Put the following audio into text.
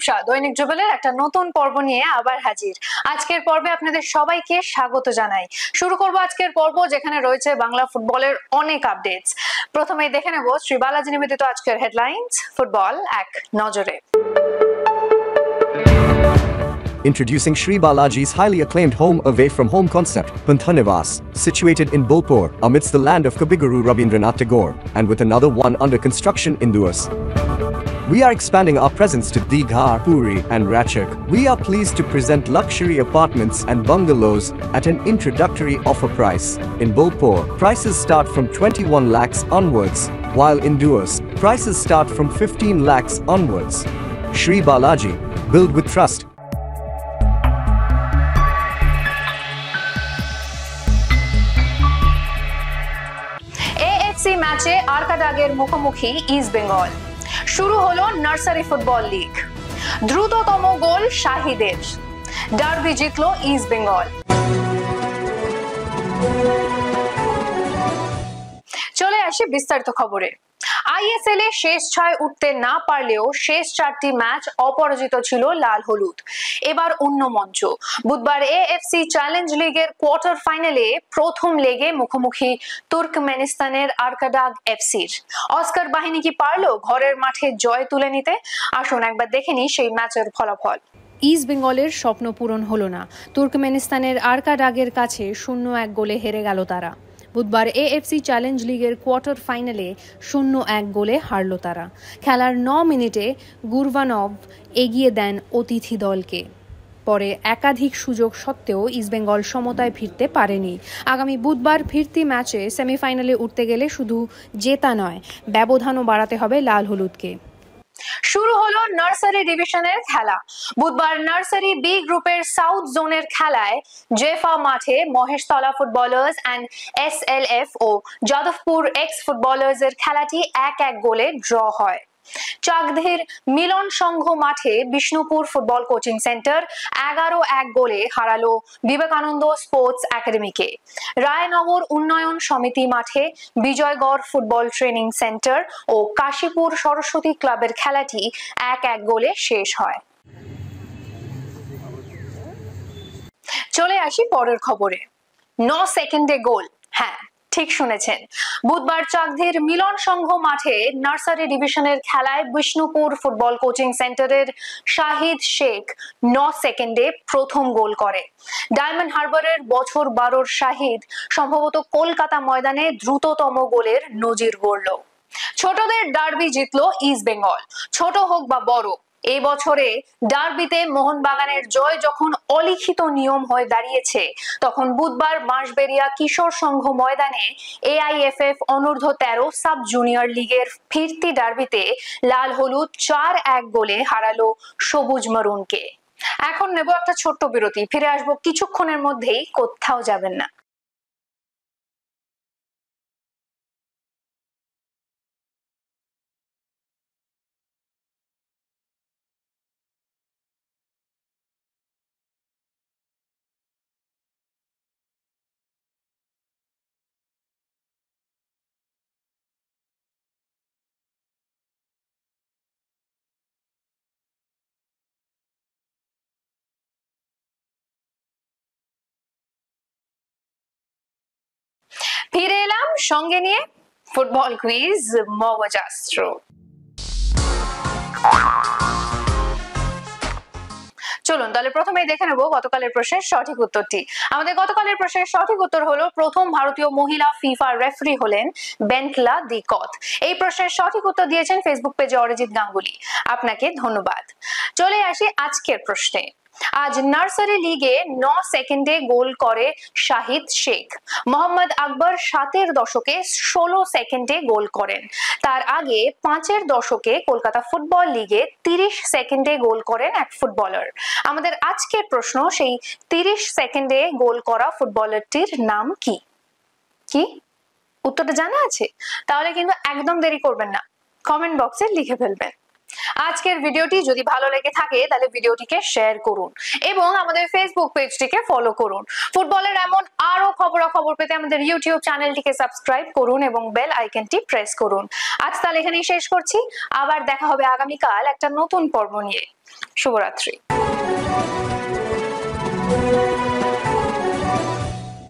রূপসা দৈনিক যুগলের একটা নতুন পর্ব নিয়ে আবার হাজির। আজকের পর্বে আপনাদের সবাইকে স্বাগত জানাই। শুরু করব আজকের পর্ব যেখানে রয়েছে বাংলা ফুটবলের অনেক আপডেটস। প্রথমেই দেখে নেব শ্রী বালাজি নিবেদিত আজকের হেডলাইন্স ফুটবল এক নজরে। Introducing Sri Balaji's highly acclaimed home away from home concept, Panthanivas, situated in Bolpur, amidst the land of Kabiguru Rabindranath Tagore, and with another one under construction in Duas. We are expanding our presence to Digha, Puri, and Ratchak. We are pleased to present luxury apartments and bungalows at an introductory offer price. In Bolpur, prices start from 21 lakhs onwards, while in Duas, prices start from 15 lakhs onwards. Sri Balaji, build with trust. AFC ম্যাচে আরকাদাগের মুখোমুখি east Bengal. শুরু হলো nursery football league. দ্রুততম গোল শাহিদের। Derby জিতলো east Bengal. চলে আসি বিস্তারিত খবরে। আইএসএল এ শেষ 6 উঠতে না পারলেও শেষ 4টি ম্যাচ অপরাজিত ছিল লাল হলুদ। এবার অন্য মঞ্চ। বুধবার এএফসি চ্যালেঞ্জ লিগের কোয়ার্টার ফাইনালে প্রথম লেগে মুখোমুখি তুর্কমেনিস্তানের আরকাদাগ এফসির। অস্কার বাহিনী কি পারলো ঘরের মাঠে জয় তুলে নিতে? আসুন একবার দেখে নিই সেই ম্যাচের ফলাফল। ইস্ট বেঙ্গলের স্বপ্ন পূরণ হলো না। তুর্কমেনিস্তানের আরকাদাগের কাছে 0-1 গোলে হেরে গেল তারা। বুধবার এএফসি চ্যালেঞ্জ লিগের কোয়ার্টার ফাইনালে 0-1 গোলে হারল তারা। খেলার 9 মিনিটে গুরবানভ এগিয়ে দেন অতিথি দলকে। পরে একাধিক সুযোগ সত্ত্বেও ইস্টবেঙ্গল সমতায় ফিরতে পারেনি। আগামী বুধবার ফিরতি ম্যাচে সেমিফাইনালে উঠতে গেলে শুধু জেতা নয়, ব্যবধানও বাড়াতে হবে লাল হলুদকে। শুরু হলো নার্সারি ডিভিশনের খেলা। বুধবার নার্সারি বি গ্রুপের সাউথ জোনের খেলায় জেফা মাঠে মহেশতলা ফুটবলার্স অ্যান্ড এসএলএফ ও যাদবপুর এক্স ফুটবলার্স এর খেলাটি 1-1 গোলে ড্র হয়। চাকধীর মিলন সংঘ মাঠে বিষ্ণুপুর ফুটবল কোচিং সেন্টার 11-1 গোলে হারালো বিবেকানন্দ স্পোর্টস একাডেমিকে। রায়নগর উন্নয়ন সমিতি মাঠে বিজয়গড় ফুটবল ট্রেনিং সেন্টার ও কাশীপুর সরস্বতী ক্লাবের খেলাটি 1-1 গোলে শেষ হয়। চলে আসি পরের খবরে। 9 সেকেন্ডে গোল। হ্যাঁ, ঠিক শুনেছেন। বুধবার চাকধীর মিলন সংঘ মাঠে নার্সারি ডিভিশনের খেলায় বিষ্ণুপুর ফুটবল কোচিং সেন্টারের শাহিদ শেখ 9 সেকেন্ডে প্রথম গোল করে। ডায়মন্ড হারবারের বছর 12-র শাহিদ সম্ভবত কলকাতা ময়দানে দ্রুততম গোলের নজির গড়ল। ছোটদের ডার্বি জিতলো ইস্ট বেঙ্গল। ছোট হোক বা বড়, এই বছরে ডার্বিতে মোহনবাগানের জয় যখন অলিখিত নিয়ম হয়ে দাঁড়িয়েছে, তখন বুধবার বাঁশবেড়িয়া কিশোর সংঘ ময়দানে এআইএফএফ অনূর্ধ্ব 13 সাব জুনিয়র লিগের ফিরতি ডার্বিতে লাল হলুদ 4-1 গোলে হারালো সবুজ মরুনকে। এখন নেব একটা ছোট্ট বিরতি, ফিরে আসবো কিছুক্ষণের মধ্যেই, কোথাও যাবেন না। ফিরে এলাম সঙ্গে নিয়ে ফুটবল কুইজ মগজাস্ত্র। চলুন তাহলে প্রথমেই দেখে নেব গতকালের প্রশ্নের সঠিক উত্তরটি। আমাদের গতকালের প্রশ্নের সঠিক উত্তর হলো প্রথম ভারতীয় মহিলা ফিফা রেফারি হলেন বেন্টলা দিকত। এই প্রশ্নের সঠিক উত্তর দিয়েছেন ফেসবুক পেজে অরিজিৎ গাঙ্গুলি। আপনাকে ধন্যবাদ। চলে আসি আজকের প্রশ্নে। আজ নার্সারি লিগে 9 সেকেন্ডে গোল করে শাহিদ শেখ। মোহাম্মদ আকবর 7-এর দশকে 16 সেকেন্ডে গোল করেন। তার আগে 5-এর দশকে কলকাতা ফুটবল লিগে 30 সেকেন্ডে গোল করেন এক ফুটবলার। আমাদের আজকের প্রশ্ন, সেই 30 সেকেন্ডে গোল করা ফুটবলারটির নাম কি? কি উত্তরটা জানা আছে? তাহলে কিন্তু একদম দেরি করবেন না, কমেন্ট বক্সে লিখে ফেলবেন। আজকের ভিডিওটি যদি ভালো লেগে থাকে তাহলে ভিডিওটিকে শেয়ার করুন এবং আমাদের ফেসবুক পেজটিকে ফলো করুন। ফুটবলের এমন আরো খবরাখবর পেতে আমাদের ইউটিউব চ্যানেলটিকে সাবস্ক্রাইব করুন এবং বেল আইকনটি প্রেস করুন। আজ তাহলে এখানেই শেষ করছি, আবার দেখা হবে আগামীকাল একটা নতুন পর্ব নিয়ে। শুভরাত্রি।